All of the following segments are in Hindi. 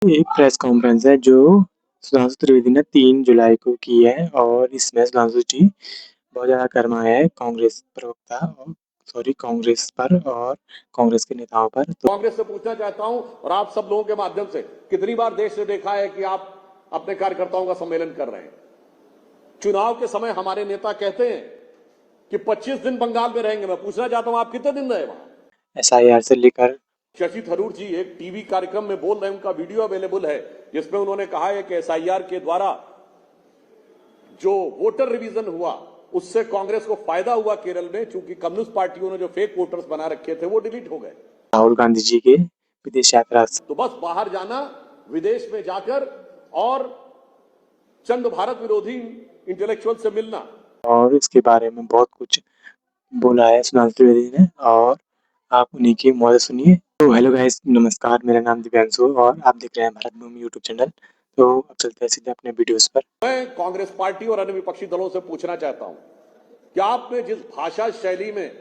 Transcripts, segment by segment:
एक प्रेस कॉन्फ्रेंस है जो सुधांशु त्रिवेदी ने 3 जुलाई को की है और इसमें सुधांशु जी बहुत ज़्यादा गरमाए हैं कांग्रेस प्रवक्ता और कांग्रेस पर और कांग्रेस के नेताओं पर। तो कांग्रेस से पूछना चाहता हूं और आप सब लोगों के माध्यम से, कितनी बार देश ने देखा है कि आप अपने कार्यकर्ताओं का सम्मेलन कर रहे हैं। चुनाव के समय हमारे नेता कहते हैं कि 25 दिन बंगाल में रहेंगे। मैं पूछना चाहता हूं आप कितने दिन रहे वहां। SIR से लेकर शशि थरूर जी एक टीवी कार्यक्रम में बोल रहे हैं, उनका वीडियो अवेलेबल है, जिसमें उन्होंने कहा है कि SIR के द्वारा जो वोटर रिवीजन हुआ उससे कांग्रेस को फायदा हुआ केरल में, चूंकि कम्युनिस्ट पार्टियों ने जो फेक वोटर्स बना रखे थे वो डिलीट हो गए। राहुल गांधी जी के विदेश यात्रा तो बस बाहर जाना, विदेश में जाकर और चंद भारत विरोधी इंटेलेक्चुअल से मिलना, और इसके बारे में बहुत कुछ बोला है सुधांशु त्रिवेदी ने और आप उन्हीं की मौत सुनिए। तो हेलो गाइस, नमस्कार, मेरा नाम दिव्यांशु और आप देख रहे हैं भारत भूमि यूट्यूब चैनल। तो अब चलते हैं सीधे अपने वीडियोस पर। मैं कांग्रेस पार्टी और अन्य विपक्षी दलों से पूछना चाहता हूं कि आपने जिस भाषा शैली में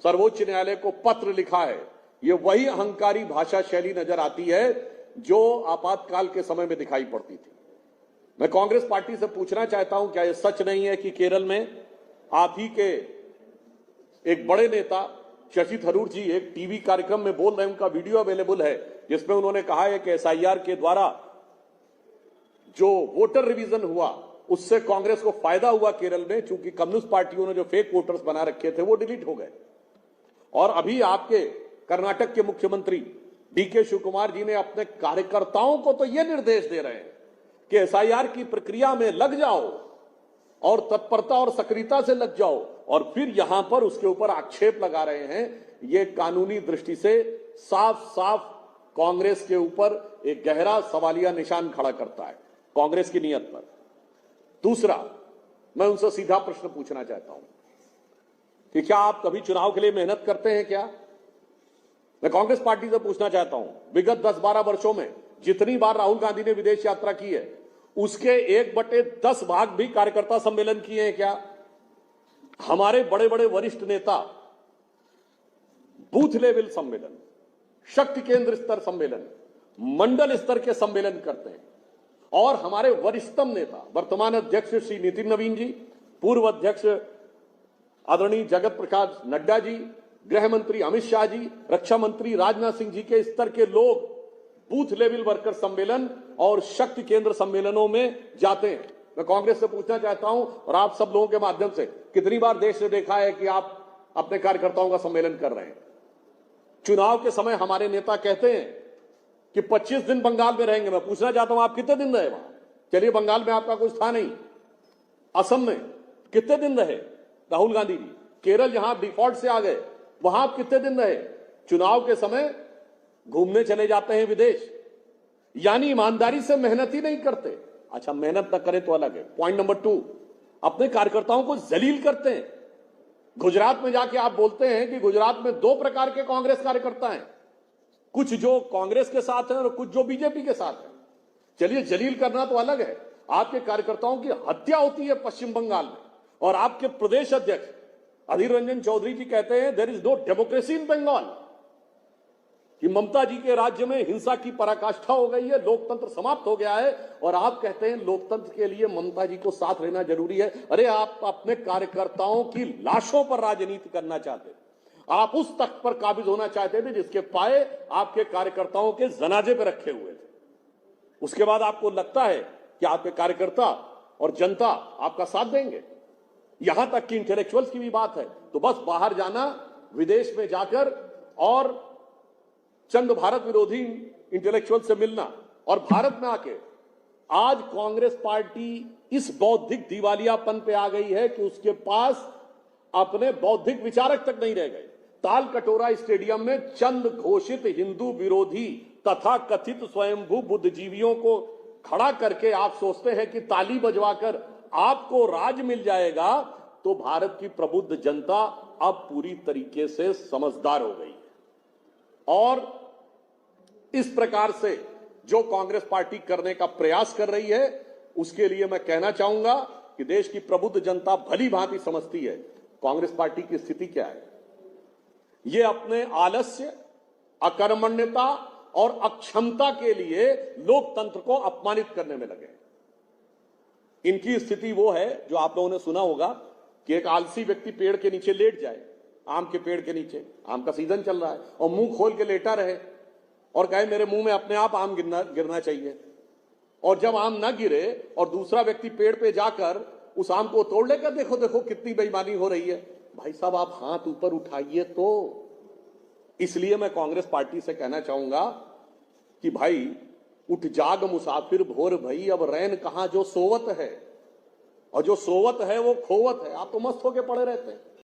सर्वोच्च न्यायालय को पत्र लिखा है, ये वही अहंकारी भाषा शैली नजर आती है जो आपातकाल के समय में दिखाई पड़ती थी। मैं कांग्रेस पार्टी से पूछना चाहता हूं, क्या यह सच नहीं है कि केरल में आप ही के एक बड़े नेता शशि थरूर जी एक टीवी कार्यक्रम में बोल रहे हैं, उनका वीडियो अवेलेबल है, जिसमें उन्होंने कहा है कि SIR के द्वारा जो वोटर रिवीजन हुआ उससे कांग्रेस को फायदा हुआ केरल में, चूंकि कम्युनिस्ट पार्टियों ने जो फेक वोटर्स बना रखे थे वो डिलीट हो गए। और अभी आपके कर्नाटक के मुख्यमंत्री DK शिवकुमार जी ने अपने कार्यकर्ताओं को तो यह निर्देश दे रहे हैं कि SIR की प्रक्रिया में लग जाओ और तत्परता और सक्रियता से लग जाओ, और फिर यहां पर उसके ऊपर आक्षेप लगा रहे हैं। यह कानूनी दृष्टि से साफ साफ कांग्रेस के ऊपर एक गहरा सवालिया निशान खड़ा करता है, कांग्रेस की नीयत पर। दूसरा, मैं उनसे सीधा प्रश्न पूछना चाहता हूं कि क्या आप कभी चुनाव के लिए मेहनत करते हैं क्या? मैं कांग्रेस पार्टी से पूछना चाहता हूं, विगत 10-12 वर्षों में जितनी बार राहुल गांधी ने विदेश यात्रा की है उसके 1/10 भाग भी कार्यकर्ता सम्मेलन किए हैं क्या? हमारे बड़े बड़े वरिष्ठ नेता बूथ लेवल सम्मेलन, शक्ति केंद्र स्तर सम्मेलन, मंडल स्तर के सम्मेलन करते हैं। और हमारे वरिष्ठतम नेता वर्तमान अध्यक्ष श्री नितिन नवीन जी, पूर्व अध्यक्ष आदरणीय जगत प्रकाश नड्डा जी, गृह मंत्री अमित शाह जी, रक्षा मंत्री राजनाथ सिंह जी के स्तर के लोग बूथ लेवल वर्कर सम्मेलन और शक्ति केंद्र सम्मेलनों में जाते हैं। मैं कांग्रेस से पूछना चाहता हूं और आप सब लोगों के माध्यम से, कितनी बार देश ने देखा है कि आप अपने कार्यकर्ताओं का सम्मेलन कर रहे हैं। चुनाव के समय हमारे नेता कहते हैं कि 25 दिन बंगाल में रहेंगे। मैं पूछना चाहता हूं आप कितने दिन रहे वहां? चलिए, बंगाल में आपका कुछ था नहीं। असम में कितने दिन रहे राहुल गांधी जी? केरल जहां डिफॉल्ट से आ गए वहां आप कितने दिन रहे? चुनाव के समय घूमने चले जाते हैं विदेश, यानी ईमानदारी से मेहनत ही नहीं करते। अच्छा, मेहनत न करें तो अलग है। पॉइंट नंबर 2, अपने कार्यकर्ताओं को जलील करते हैं। गुजरात में जाके आप बोलते हैं कि गुजरात में 2 प्रकार के कांग्रेस कार्यकर्ता हैं, कुछ जो कांग्रेस के साथ हैं और कुछ जो बीजेपी के साथ हैं। चलिए, जलील करना तो अलग है। आपके कार्यकर्ताओं की हत्या होती है पश्चिम बंगाल में, और आपके प्रदेश अध्यक्ष अधीर रंजन चौधरी जी कहते हैं there is no democracy in Bengal, कि ममता जी के राज्य में हिंसा की पराकाष्ठा हो गई है, लोकतंत्र समाप्त हो गया है, और आप कहते हैं लोकतंत्र के लिए ममता जी को साथ लेना जरूरी है। अरे, आप अपने कार्यकर्ताओं की लाशों पर राजनीति करना चाहते, आप उस तख्त पर काबिज होना चाहते थे जिसके पाए आपके कार्यकर्ताओं के जनाजे पर रखे हुए थे। उसके बाद आपको लगता है कि आपके कार्यकर्ता और जनता आपका साथ देंगे। यहां तक कि इंटेलेक्चुअल्स की भी बात है, तो बस बाहर जाना, विदेश में जाकर और चंद भारत विरोधी इंटेलेक्चुअल से मिलना, और भारत में आके आज कांग्रेस पार्टी इस बौद्धिक दिवालियापन पे आ गई है कि उसके पास अपने बौद्धिक विचारक तक नहीं रह गए। ताल कटोरा स्टेडियम में चंद घोषित हिंदू विरोधी तथा कथित स्वयंभू बुद्धिजीवियों को खड़ा करके आप सोचते हैं कि ताली बजवाकर आपको राज मिल जाएगा। तो भारत की प्रबुद्ध जनता अब पूरी तरीके से समझदार हो गई है, और इस प्रकार से जो कांग्रेस पार्टी करने का प्रयास कर रही है उसके लिए मैं कहना चाहूंगा कि देश की प्रबुद्ध जनता भली भांति समझती है कांग्रेस पार्टी की स्थिति क्या है। ये अपने आलस्य, अकर्मण्यता और अक्षमता के लिए लोकतंत्र को अपमानित करने में लगे। इनकी स्थिति वो है जो आप लोगों ने सुना होगा कि एक आलसी व्यक्ति पेड़ के नीचे लेट जाए, आम के पेड़ के नीचे, आम का सीजन चल रहा है, और मुंह खोल के लेटा रहे और कहे मेरे मुंह में अपने आप आम गिरना चाहिए। और जब आम ना गिरे और दूसरा व्यक्ति पेड़ पे जाकर उस आम को तोड़ लेकर देखो देखो कितनी बेईमानी हो रही है, भाई साहब आप हाथ ऊपर उठाइए। तो इसलिए मैं कांग्रेस पार्टी से कहना चाहूंगा कि भाई उठ जाग मुसाफिर भोर भई, अब रैन कहां जो सोवत है, और जो सोवत है वो खोवत है। आप तो मस्त होके पड़े रहते हैं।